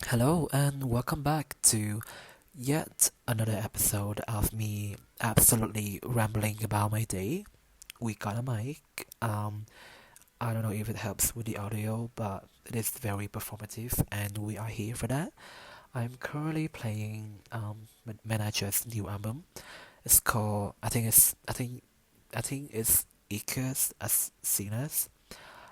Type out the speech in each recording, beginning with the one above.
Hello and welcome back to yet another episode of me absolutely rambling about my day. We got a mic. I don't know if it helps with the audio, but it is very performative, and we are here for that. I'm currently playing Manager's new album. It's called I think it's Icus as Sinas.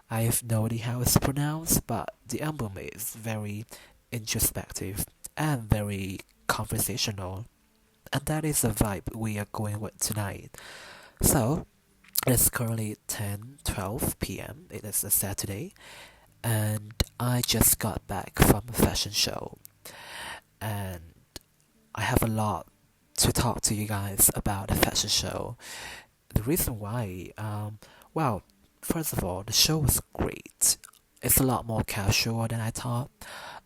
I have no idea how it's pronounced, but the album is very introspective and very conversational, and that is the vibe we are going with tonight. So, it's currently 10:12 p.m. It is a Saturday, and I just got back from a fashion show, and I have a lot to talk to you guys about the fashion show. The reason why, well, first of all, the show was great. It's a lot more casual than I thought.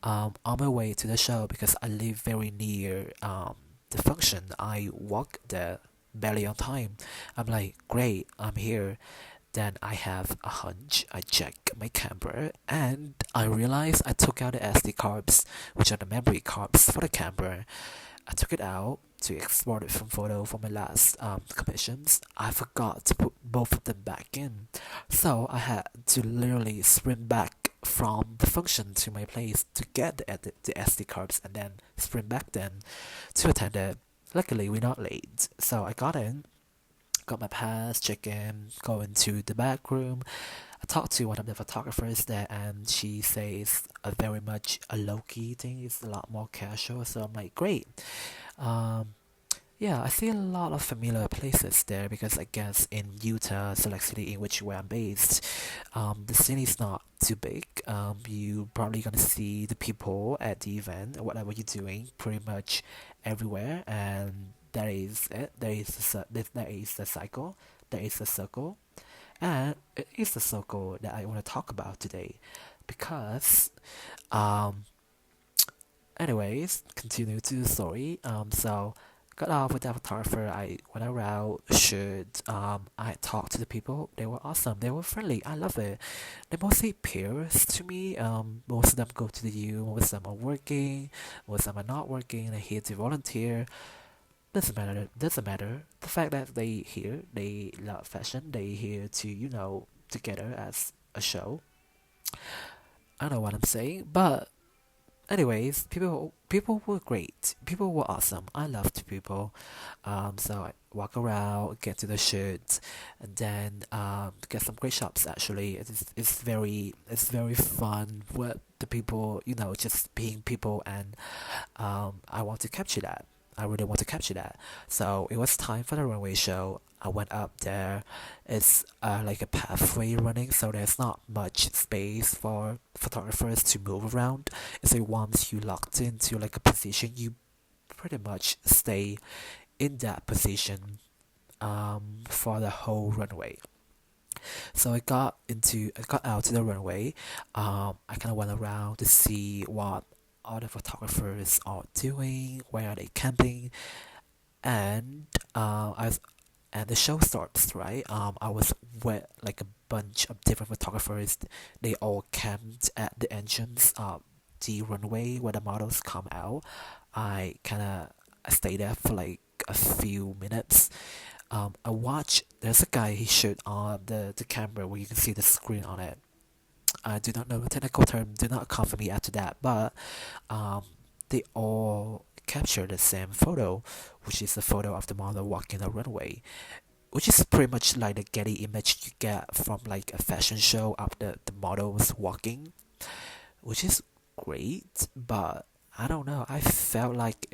On my way to the show, because I live very near the function, I walk there barely on time. I'm like, great, I'm here. Then I have a hunch. I check my camera and I realize I took out the SD cards, which are the memory cards for the camera. I took it out to export it from photo for my last commissions. I forgot to put both of them back in, so I had to literally sprint back from the function to my place to get the SD cards and then sprint back then to attend it. Luckily, we're not late, so I got in, got my pass, check in, go into the back room. I talked to one of the photographers there, and she says a very much a low key thing. It's a lot more casual. So I'm like, great. Um, yeah, I see a lot of familiar places there because I guess in Utah, Salt Lake City, in which where I'm based, the city's not too big. You probably gonna see the people at the event or whatever you're doing pretty much everywhere, and that is it. There is the cycle. There is the circle, and it is the circle that I want to talk about today, because um, anyways, continue to the story. So got off with that photographer. I went around, shoot. I talked to the people. They were awesome. They were friendly. I love it. They're mostly peers to me. Most of them go to the U. Most of them are working. Most of them are not working. They're here to volunteer. Doesn't matter. Doesn't matter. The fact that they here, they love fashion. They here to together as a show. I don't know what I'm saying, but anyways, people were great. People were awesome. I loved people. So I walk around, get to the shoots, and then get some great shots. Actually, it's very fun with the people. Just being people, and I want to capture that. I really want to capture that. So it was time for the runway show. I went up there. It's like a pathway running, so there's not much space for photographers to move around. It's like once you locked into like a position, you pretty much stay in that position for the whole runway. So I got out to the runway. I kind of went around to see what other photographers are doing, where are they camping, and and the show starts, right. I was with like a bunch of different photographers. They all camped at the entrance of the runway where the models come out. I kind of stayed there for like a few minutes. I watched. There's a guy. He shoot on the camera where you can see the screen on it. I do not know the technical term. Do not come for me after that. But um, they all capture the same photo, which is the photo of the model walking the runway, which is pretty much like the Getty image you get from like a fashion show of the models walking, which is great. But I don't know. I felt like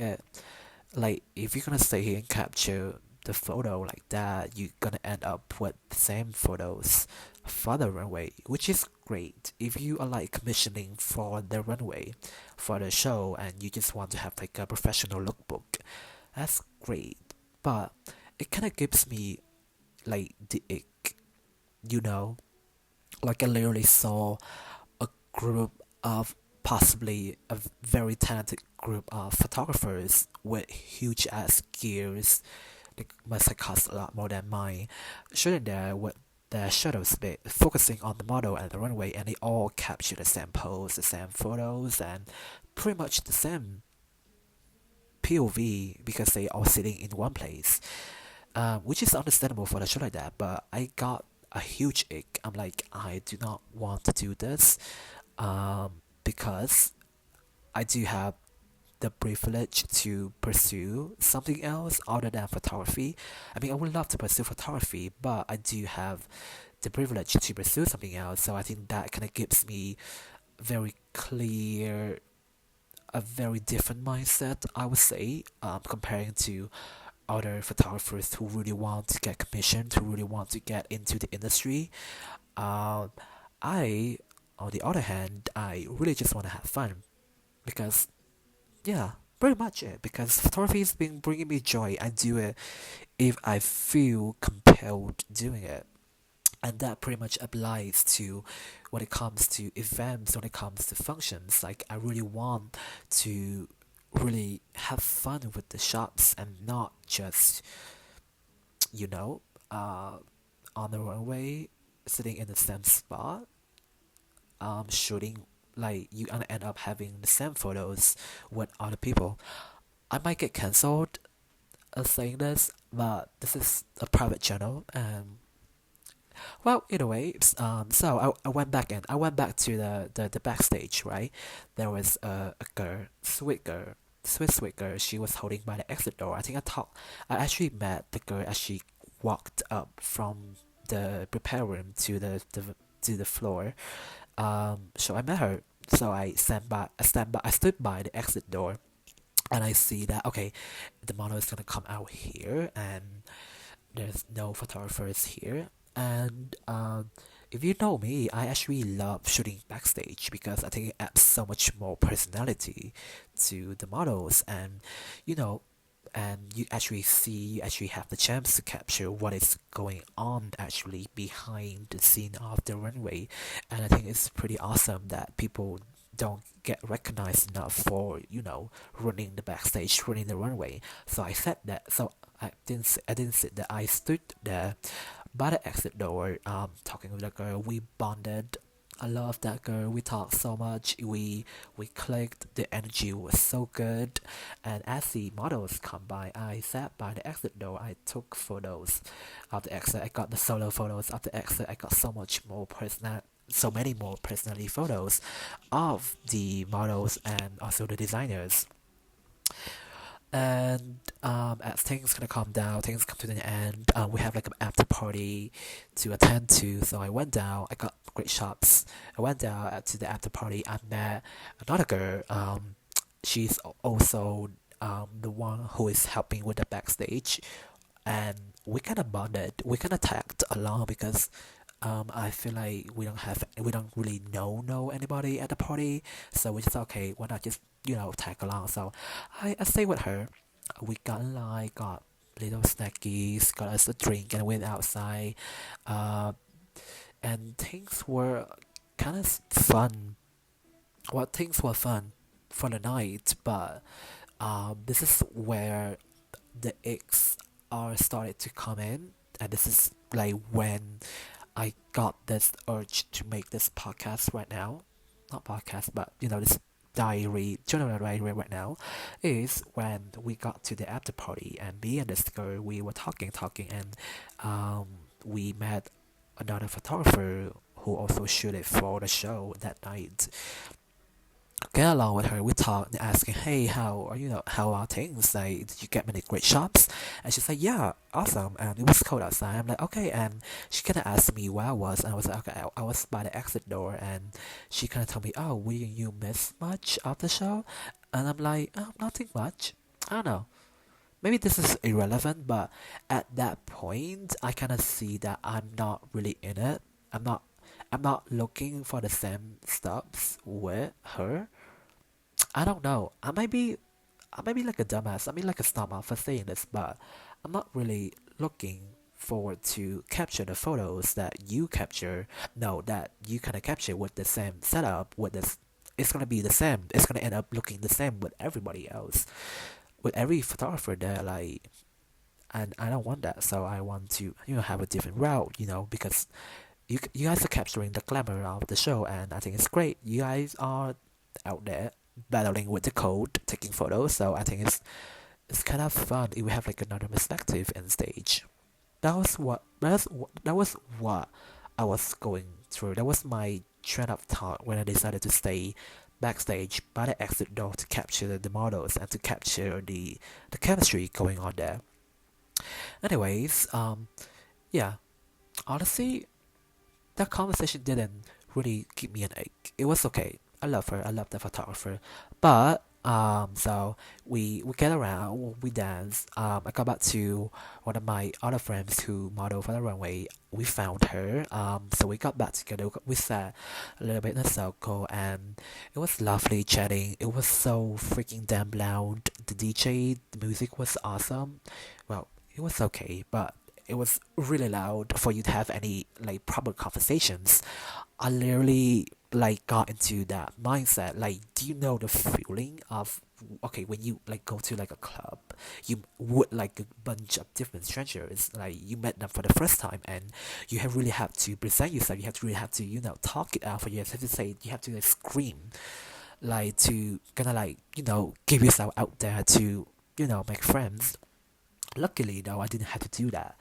like if you're gonna stay here and capture the photo like that, you're gonna end up with the same photos for the runway, which is great. If you are like commissioning for the runway for the show and you just want to have like a professional lookbook, that's great. But it kind of gives me like the ick, you know? Like I literally saw a group of possibly a very talented group of photographers with huge ass gears. They must have cost a lot more than mine. Shooting there with the shadows bit, focusing on the model and the runway, and they all capture the same pose, the same photos, and pretty much the same POV because they all sitting in one place, which is understandable for a show like that. But I got a huge ick. I'm like, I do not want to do this, because I do have the privilege to pursue something else other than photography. I mean, I would love to pursue photography, but I do have the privilege to pursue something else. So I think that kind of gives me very clear, a very different mindset, I would say, comparing to other photographers who really want to get commissioned, who really want to get into the industry. Um, I, on the other hand, I really just want to have fun because, yeah, pretty much it. Because photography has been bringing me joy. I do it if I feel compelled doing it. And that pretty much applies to when it comes to events, when it comes to functions. Like, I really want to really have fun with the shots and not just, you know, on the runway, sitting in the same spot, shooting. Like, you gonna end up having the same photos with other people. I might get cancelled saying this, but this is a private channel, and well, either way, so I went back in. I went back to the backstage, right? There was a girl, sweet girl. She was holding by the exit door. I actually met the girl as she walked up from the repair room to the floor. So I met her. So I stood by the exit door, and I see that okay, the model is gonna come out here, and there's no photographers here. And if you know me, I actually love shooting backstage because I think it adds so much more personality to the models, and you know, and you actually have the chance to capture what is going on actually behind the scene of the runway. And I think it's pretty awesome that people don't get recognized enough for, running the backstage, running the runway. So I said that. So I didn't sit there. I stood there by the exit door, talking with the girl. We bonded. I love that girl. We talked so much. We clicked. The energy was so good. And as the models come by, I sat by the exit door. I took photos of the exit. I got the solo photos of the exit. I got so many more personality photos of the models and also the designers. And as things gonna calm down, things come to an end. We have like an after party to attend to, so I went down. I got great shots. I went down to the after party. I met another girl. She's also the one who is helping with the backstage, and we kind of bonded. We kind of tagged along because I feel like we don't really know anybody at the party, so we just okay, why not just tag along. So I stayed with her. We got in line, got little snackies, got us a drink, and went outside. Uh, and things were kind of fun. Well, things were fun for the night, but this is where the icks are started to come in, and this is like when I got this urge to make this podcast right now. Not podcast, but this journal diary right now, is when we got to the after party, and me and this girl, we were talking, and we met another photographer who also shooted for the show that night. Get along with her. We talked, asking, "Hey, how are things? Like, did you get many great shots?" And she's like, "Yeah, awesome." And it was cold outside. I'm like, "Okay." And she kind of asked me where I was, and I was like, "Okay, I was by the exit door." And she kind of told me, "Oh, will you miss much of the show?" And I'm like, "Oh, nothing much. I don't know. Maybe this is irrelevant, but at that point, I kind of see that I'm not really in it. I'm not. I'm not looking for the same stops with her. I don't know. I might be like a dumbass. I mean, like a snob for saying this, but I'm not really looking forward to capture the photos that you capture. No, that you kind of capture with the same setup. With this, it's gonna be the same. It's gonna end up looking the same with everybody else, with every photographer there. Like, and I don't want that. So I want to have a different route, because you guys are capturing the glamour of the show, and I think it's great. You guys are out there battling with the code, taking photos. So I think it's kind of fun if we have like another perspective in stage. That was what I was going through. That was my train of thought when I decided to stay backstage by the exit door to capture the models and to capture the chemistry going on there. Anyways, yeah, honestly, that conversation didn't really give me an ache. It was okay. I love her. I love the photographer. But so we get around, we dance. I got back to one of my other friends who model for the runway. We found her. So we got back together. We sat a little bit in a circle, and it was lovely chatting. It was so freaking damn loud. The DJ, the music was awesome. Well, it was okay, but it was really loud for you to have any like proper conversations. I literally like got into that mindset. Like, do you know the feeling of okay when you like go to like a club, you would like a bunch of different strangers, like you met them for the first time, and you have really have to present yourself. You have to really have to talk it out for you. Have to say you have to like scream, like to kind of like give yourself out there to make friends. Luckily though, I didn't have to do that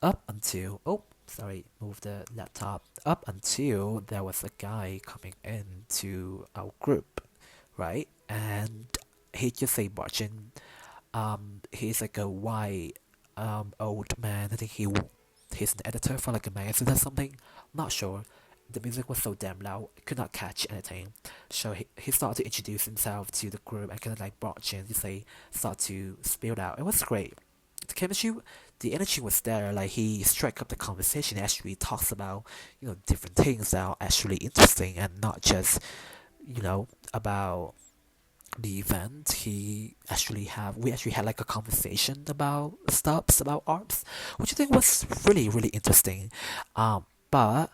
up until sorry, move the laptop. Up until there was a guy coming into our group, right? And he just say watching. He's like a white old man. I think he's an editor for like a magazine or something. Not sure. The music was so damn loud, I could not catch anything. So he started to introduce himself to the group and kind of like brought in to say, start to spill out. It was great. The chemistry, the energy was there. Like he struck up the conversation. Actually talks about different things that are actually interesting and not just about the event. We actually had like a conversation about stuffs about arts, which I think was really really interesting. But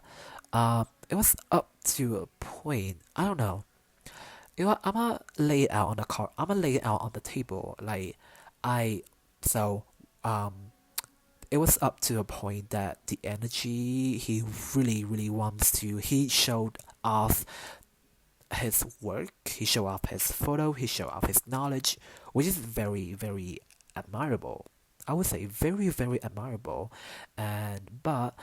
it was up to a point. I don't know. I'm gonna lay it out on the car. I'm gonna lay it out on the table. Like I so um it was up to a point that the energy he really really wants to. He showed off his work. He showed off his photo. He showed off his knowledge, which is very very admirable. I would say very very admirable, and but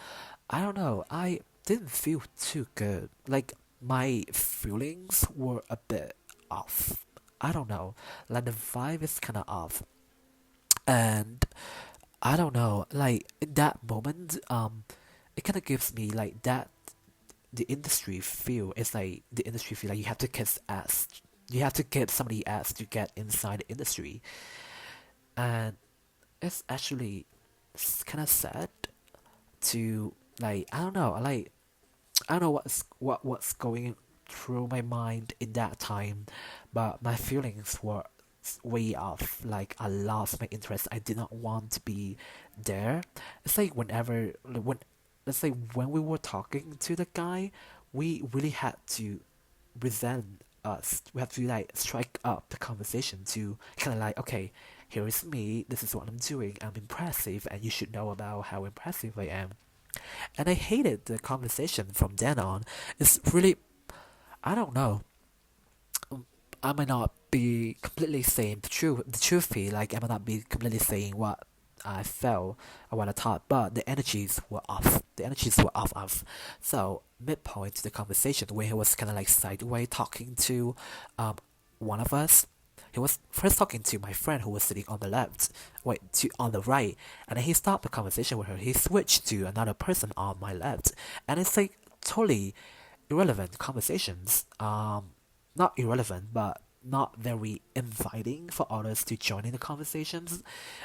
I don't know. I didn't feel too good. Like my feelings were a bit off. I don't know. Like the vibe is kind of off, and I don't know. Like in that moment, it kind of gives me like that the industry feel. It's like the industry feel like you have to kiss ass. You have to kiss somebody ass to get inside the industry, and it's actually kind of sad to like I don't know. Like I don't know what's going through my mind in that time, but my feelings were way off. Like I lost my interest. I did not want to be there. It's like when let's say when we were talking to the guy, we really had to present us. We have to like strike up the conversation to kind of like okay, here is me. This is what I'm doing. I'm impressive, and you should know about how impressive I am. And I hated the conversation from then on. It's really, I don't know. I might not be completely saying the truth be like I might not be completely saying what I felt or what I thought, but the energies were off. The energies were off. So midpoint to the conversation, where he was kind of like sideways talking to, one of us. He was first talking to my friend who was sitting on the left, on the right, and then he stopped the conversation with her. He switched to another person on my left, and it's like totally irrelevant conversations. Not irrelevant, but not very inviting for others to join in the conversations.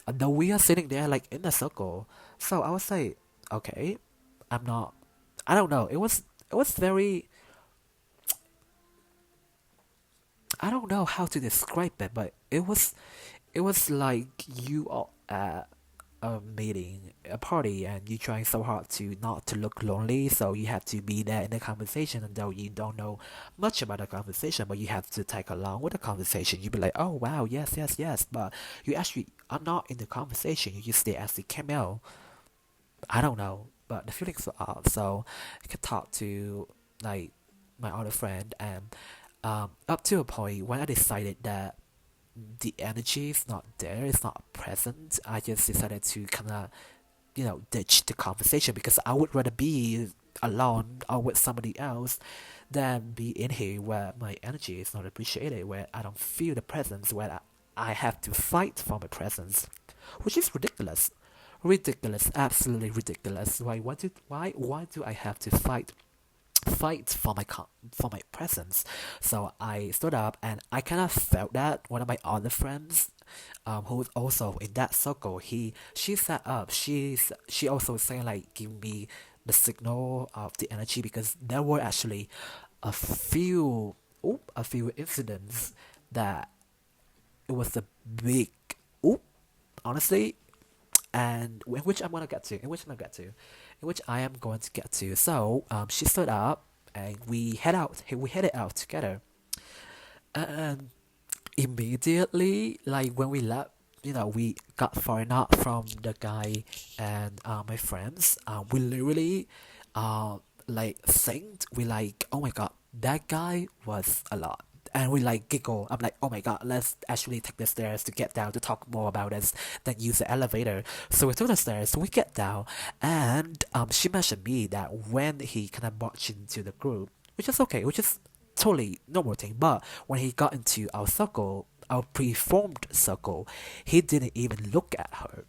And though we are sitting there like in a circle, so I was like, okay, I'm not. I don't know. It was very. I don't know how to describe it, but it was like you are. a meeting, a party, and you're trying so hard to not to look lonely, so you have to be there in the conversation, and though you don't know much about the conversation, but you have to take along with the conversation. You be like, oh wow, yes, yes, yes, but you actually are not in the conversation. You just there as the cameo. I don't know, but the feelings were off. So I could talk to like my other friend, and up to a point when I decided that the energy is not there, it's not present. I just decided to kind of ditch the conversation because I would rather be alone or with somebody else than be in here where my energy is not appreciated, where I don't feel the presence, where I have to fight for my presence, which is ridiculous. Ridiculous, absolutely ridiculous. Why do I have to fight for for my presence? So I stood up, and I kind of felt that one of my other friends, who was also in that circle, she sat up. She also saying like give me the signal of the energy, because there were actually a few a few incidents that it was a big oop, honestly, and in which I'm gonna get to, in which I am going to get to. So she stood up, and we head out. We headed out together, and immediately, like when we left, we got far enough from the guy and my friends. We literally, like synced. We like, oh my god, that guy was a lot. And we like giggle. I'm like, oh my god, let's actually take the stairs to get down to talk more about this than use the elevator. So we took the stairs, we get down, and she mentioned me that when he kind of marched into the group, which is okay, which is totally normal thing, but when he got into our circle, our preformed circle, he didn't even look at her.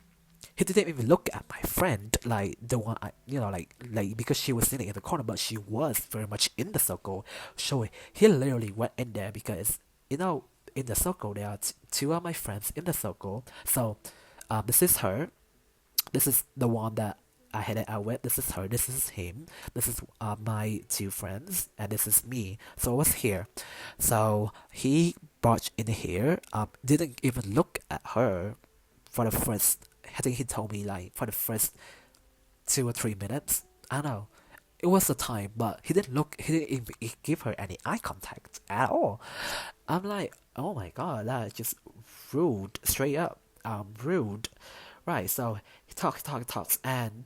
He didn't even look at my friend, like the one like because she was sitting in the corner, but she was very much in the circle. So he literally went in there because in the circle there are two of my friends in the circle. So, this is her. This is the one that I had it out with. This is her. This is him. This is my two friends, and this is me. So I was here. So he barged in here. Didn't even look at her for the first. I think he told me like for the first 2 or 3 minutes. I don't know. It was the time, but he didn't look. He didn't even give her any eye contact at all. I'm like, oh my god, that's just rude, straight up, rude. Right. So he talks, and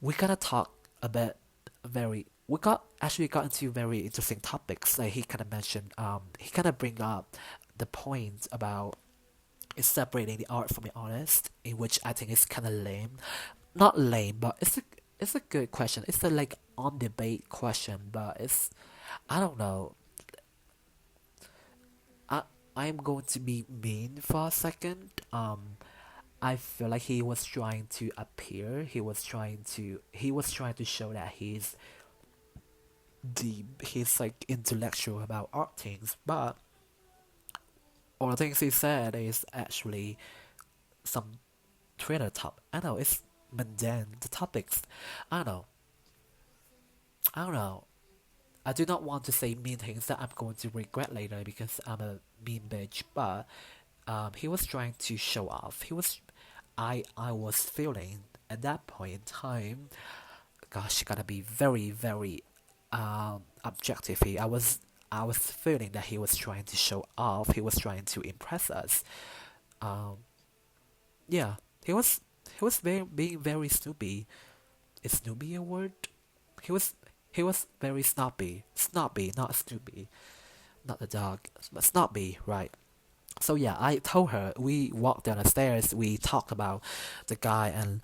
we gotta talk a bit. We got into very interesting topics. Like he kind of mentioned, he kind of bring up the point about is separating the art from the artist, in which I think is kind of lame. Not lame, but it's a good question. It's a like on debate question, but it's I don't know. I I'm going to be mean for a second. I feel like he was trying to appear. He was trying to show that he's deep. He's like intellectual about art things, but all the things he said is actually some Twitter top. I know it's mundane. The topics. I don't know. I don't know. I do not want to say mean things that I'm going to regret later because I'm a mean bitch. But he was trying to show off. I was feeling at that point in time. Gosh, gotta be very very objective here. I was feeling that he was trying to show off. He was trying to impress us. Um, yeah, he was being very snoopy. Is snoopy a word? He was he was very snobby, not snoopy, not the dog, but snobby, right? So yeah, I told her we walked down the stairs. We talked about the guy, and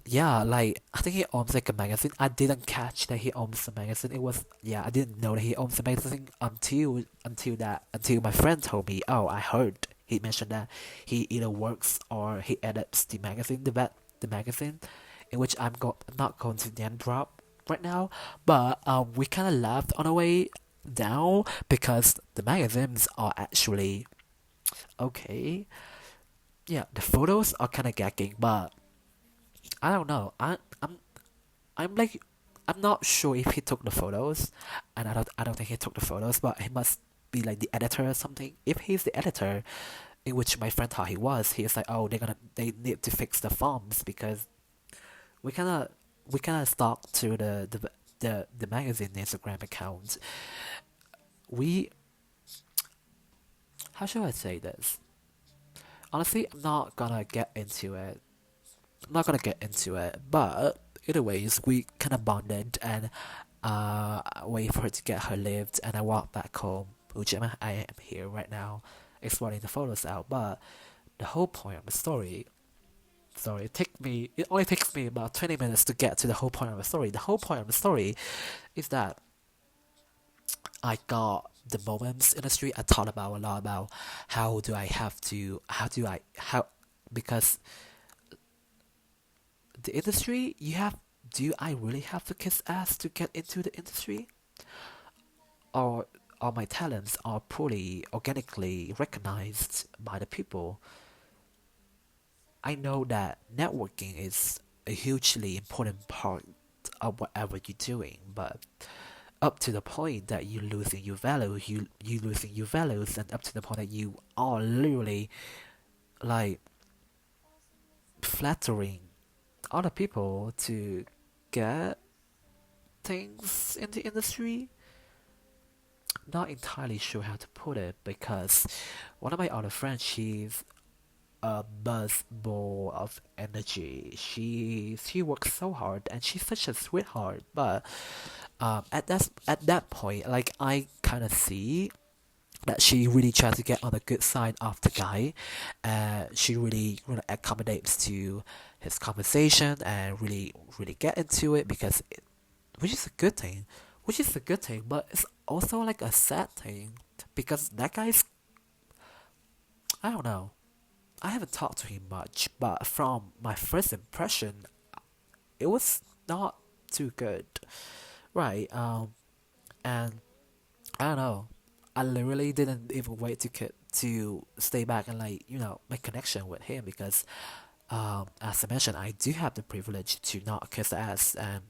yeah, like I think he owns like a magazine. I didn't catch that he owns a magazine. It was yeah, I didn't know that he owns a magazine until my friend told me. Oh, I heard he mentioned that he either works or he edits the magazine, the magazine, in which I'm not going to name drop right now. But we kind of laughed on the way down because the magazines are actually okay. Yeah, the photos are kind of gagging, but I don't know. I'm like I'm not sure if he took the photos, and I don't think he took the photos, but he must be like the editor or something. If he's the editor, in which my friend thought he was. He was like, oh, they need to fix the forms because we cannot we cannot stalk to the magazine Instagram account. We How should I say this? Honestly, I'm not gonna get into it. I'm not gonna get into it, but either ways, we kind of bonded and wait for her to get her lift, and I walked back home, which I am here right now, exploring the photos out. But the whole point of the story, sorry, it only takes me about 20 minutes to get to the whole point of the story. The whole point of the story is that I got the moments in the street. I thought about a lot about how do I how because the industry you have do I really have to kiss ass to get into the industry, or are my talents are poorly organically recognized by the people? I know that networking is a hugely important part of whatever you're doing, but up to the point that you're losing your value, you losing your values, and up to the point that you are literally like flattering other people to get things in the industry. Not entirely sure how to put it because one of my other friends, she's a buzz ball of energy. She works so hard and she's such a sweetheart. But at that point, like I kind of see that she really tries to get on the good side of the guy. She really accommodates to his conversation and really get into it which is a good thing, but it's also like a sad thing because that guy's, I don't know. I haven't talked to him much, but from my first impression, it was not too good, right? And I don't know. I literally didn't even wait to stay back and like make connection with him because as I mentioned, I do have the privilege to not kiss ass and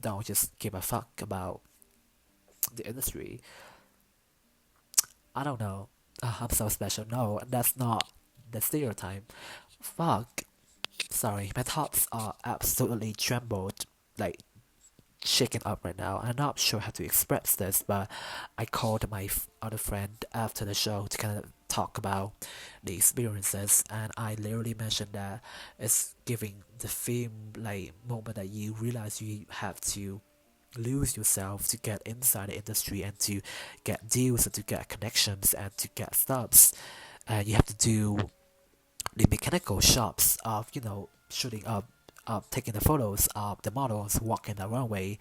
don't just give a fuck about the industry. I don't know. I'm so special. No, that's not the stereotype. Fuck. Sorry, my thoughts are absolutely trembled, like shaken up right now. I'm not sure how to express this, but I called my other friend after the show to kind of talk about the experiences, and I literally mentioned that it's giving the film like moment that you realize you have to lose yourself to get inside the industry and to get deals and to get connections and to get stubs, and you have to do the mechanical shops of shooting up taking the photos of the models walking the runway,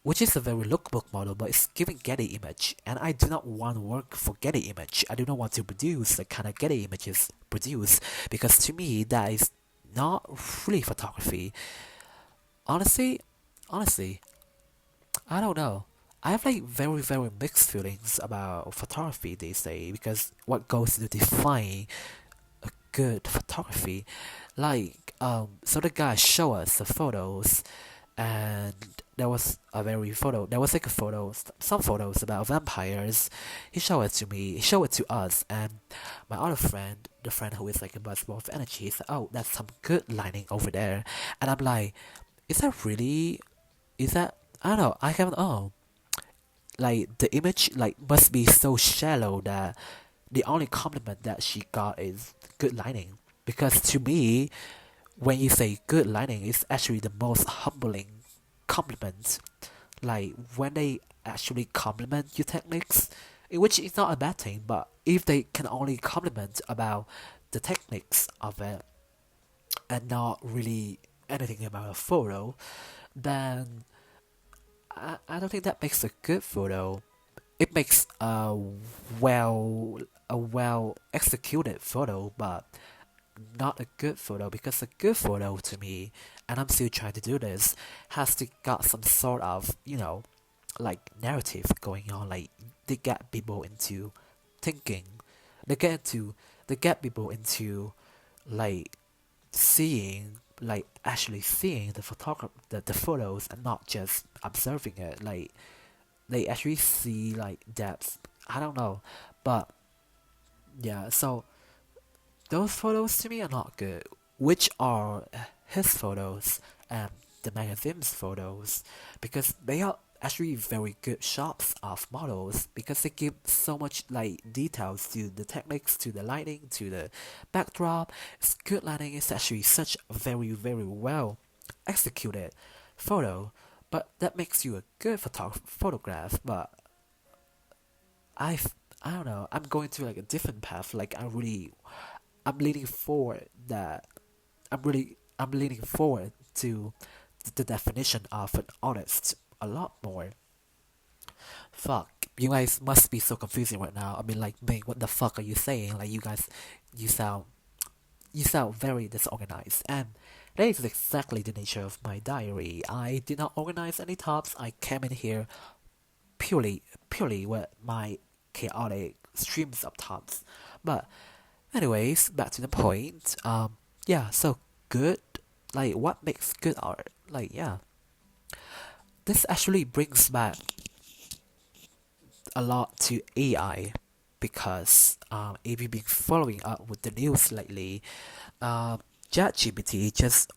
which is a very lookbook model, but it's giving Getty image, and I do not want to work for Getty image. I do not want to produce the kind of Getty images produced because to me that is not really photography. Honestly, honestly, I don't know. I have like very mixed feelings about photography these days because what goes to define a good photography, like so the guy showed us the photos, and there was like a photo, some photos about vampires. He showed it to us, and my other friend, the friend who is like a buzzball of energy, said, oh, that's some good lighting over there. And I'm like, is that really, is that, I don't know, I haven't, oh, like the image like must be so shallow that the only compliment that she got is good lighting. Because to me, when you say good lighting, it's actually the most humbling compliment. Like when they actually compliment your techniques, which is not a bad thing, but if they can only compliment about the techniques of it and not really anything about a photo, then I don't think that makes a good photo. It makes a well executed photo, but not a good photo, because a good photo to me, and I'm still trying to do this, has to got some sort of like narrative going on. Like they get people into thinking, they get people into like seeing, like actually seeing the photos and not just observing it. Like they actually see like depth. I don't know, but yeah. So those photos to me are not good, which are his photos and the magazine's photos, because they are actually very good shots of models because they give so much like details to the techniques, to the lighting, to the backdrop. It's good lighting. It's actually such a very well executed photo, but that makes you a good photograph. But I I don't know. I'm going to like a different path. Like I'm leaning forward that I'm leaning forward to the definition of an artist a lot more. Fuck, you guys must be so confusing right now. I mean, like, Ming, what the fuck are you saying? Like, you guys, you sound you sound very disorganized, and that is exactly the nature of my diary. I did not organize any tops. I came in here purely with my chaotic streams of thoughts. But anyways, back to the point. Yeah. So good. Like, what makes good art? Like, yeah. This actually brings back a lot to AI because if you've been following up with the news lately, ChatGPT just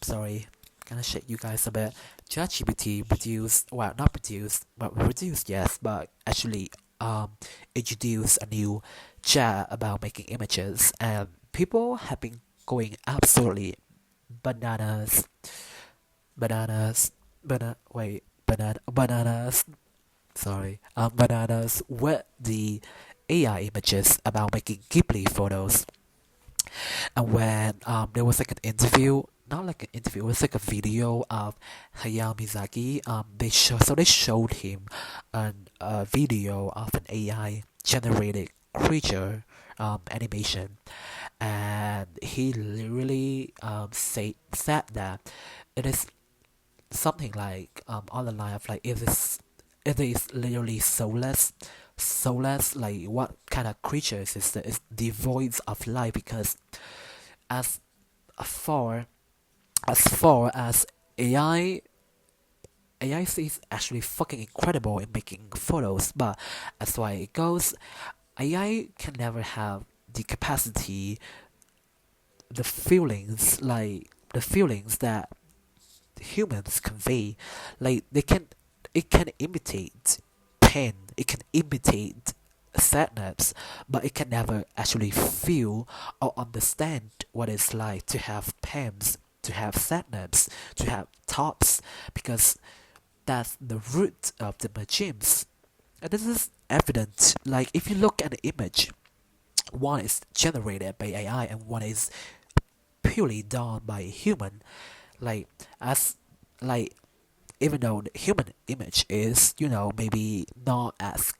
sorry, gonna shake you guys a bit. ChatGPT produced, well, not produced, but produced, yes, but actually introduced a new chat about making images, and people have been going absolutely bananas, bananas, bananas. Sorry, bananas with the AI images about making Ghibli photos. And when there was like an interview, not like an interview, it was like a video of Hayao Miyazaki. They showed him a video of an AI generated creature animation, and he literally said that it is something like on the line of like it is literally soulless. Like, what kind of creature is this that is devoid of life? Because as far as AI is actually fucking incredible in making photos, but as far it goes, AI can never have the capacity, the feelings that humans convey. Like, it can imitate pain, it can imitate sadness, but it can never actually feel or understand what it's like to have pains, to have sadness, to have thoughts, because that's the root of the machines. And this is evident. Like, if you look at the image, one is generated by AI and one is purely done by a human. Like, as like even though the human image is, maybe not as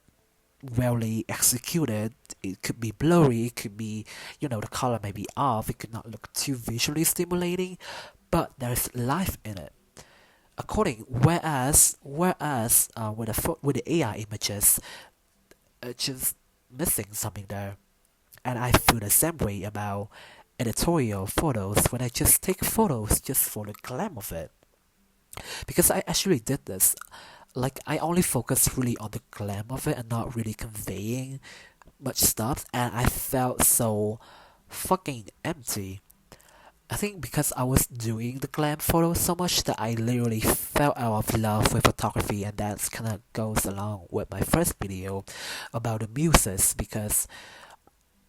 wellly executed, it could be blurry, it could be, the color may be off, it could not look too visually stimulating, but there's life in it. Whereas with the AI images, it's just missing something there. And I feel the same way about editorial photos when I just take photos just for the glam of it. Because I actually did this. Like, I only focused really on the glam of it and not really conveying much stuff, and I felt so fucking empty. I think because I was doing the glam photos so much that I literally fell out of love with photography, and that kind of goes along with my first video about the muses, because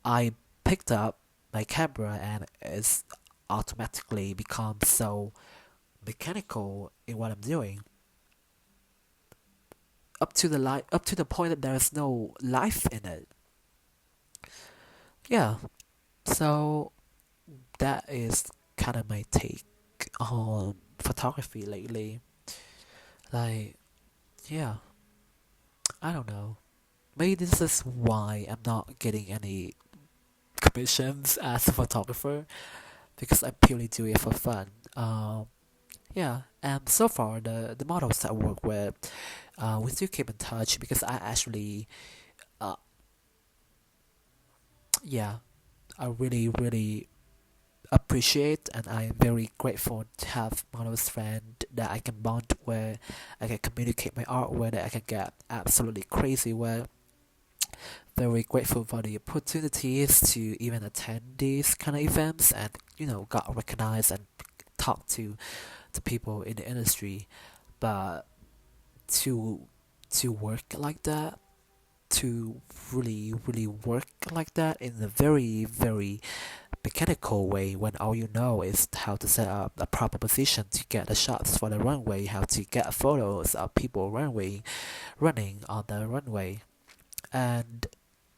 I picked up my camera and it's automatically become so mechanical in what I'm doing, up to the point that there's no life in it. Yeah, so that is kind of my take on photography lately. Like, yeah, I don't know. Maybe this is why I'm not getting any commissions as a photographer, because I purely do it for fun. Yeah, and so far the models that I work with, we still keep in touch because I actually, uh, yeah, I really appreciate, and I'm very grateful to have models friend that I can bond with, I can communicate my art with, that I can get absolutely crazy with. very grateful for the opportunities to even attend these kind of events and got recognized and talk to people in the industry. But to work like that, to really work like that in a very mechanical way, when all you know is how to set up a proper position to get the shots for the runway, how to get photos of people running on the runway, and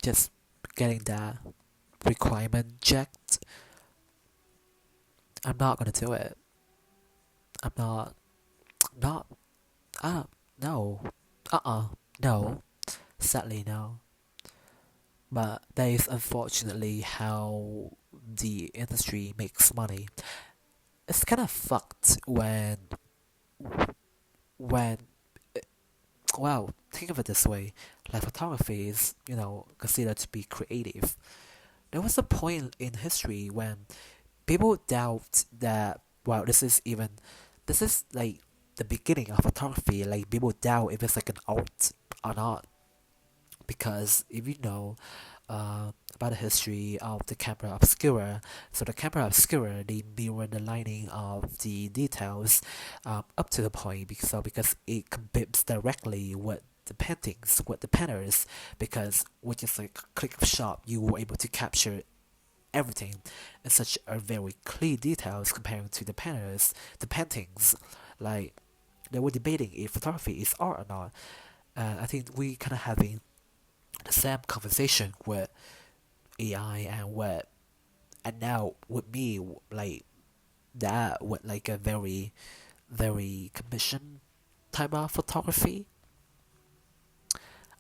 just getting that requirement checked. I'm not gonna do it. I'm not. Not. No. No. Sadly, no. But that is unfortunately how the industry makes money. It's kind of fucked when well, think of it this way: like photography is considered to be creative. There was a point in history when people doubt that, well, this is like the beginning of photography. Like, people doubt if it's like an art or not, because if you know about the history of the camera obscura, so the camera obscura, they mirror the lining of the details up to the point, because it competes directly with the paintings, with the painters, because with just like a click of shot you were able to capture everything in such a very clear details comparing to the paintings. Like, they were debating if photography is art or not. And I think we kind of having the same conversation with AI and now with me, like that, with like a very commission type of photography.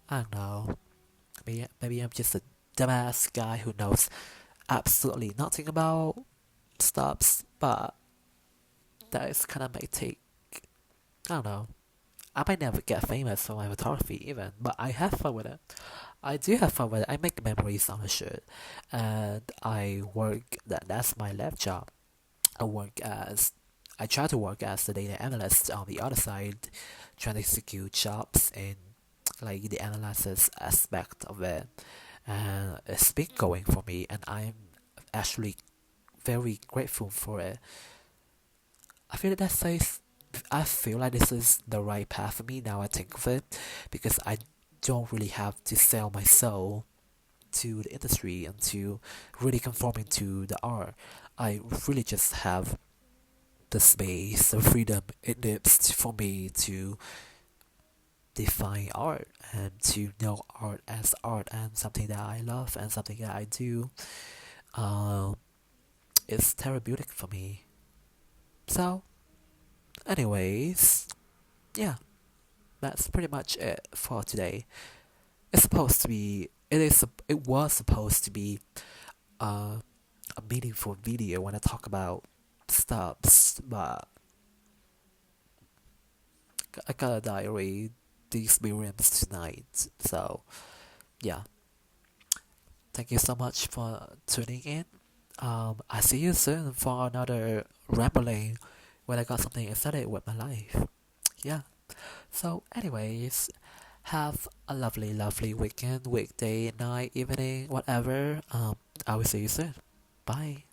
I don't know. Maybe I'm just a dumbass guy who knows absolutely nothing about stops, but that is kind of my take. I don't know. I might never get famous for my photography even, but I have fun with it. I do have fun with it. I make memories on the shoot, and I work. That's my left job. I try to work as the data analyst on the other side, trying to execute jobs in like the analysis aspect of it, and it's been going for me, and I'm actually very grateful for it. I feel that I feel like this is the right path for me now. I think of it, because I don't really have to sell my soul to the industry and to really conforming to the art. I really just have the space, the freedom it needs for me to define art and to know art and something that I love and something that I do. Um, it's therapeutic for me. So, anyways, yeah, that's pretty much it for today. It's supposed to be. It was supposed to be a meaningful video when I talk about stops, but I got a diary the experience tonight. So yeah, thank you so much for tuning in. I see you soon for another rambling when I got something excited with my life. Yeah. So, anyways, have a lovely weekend, weekday, night, evening, whatever. I will see you soon. Bye.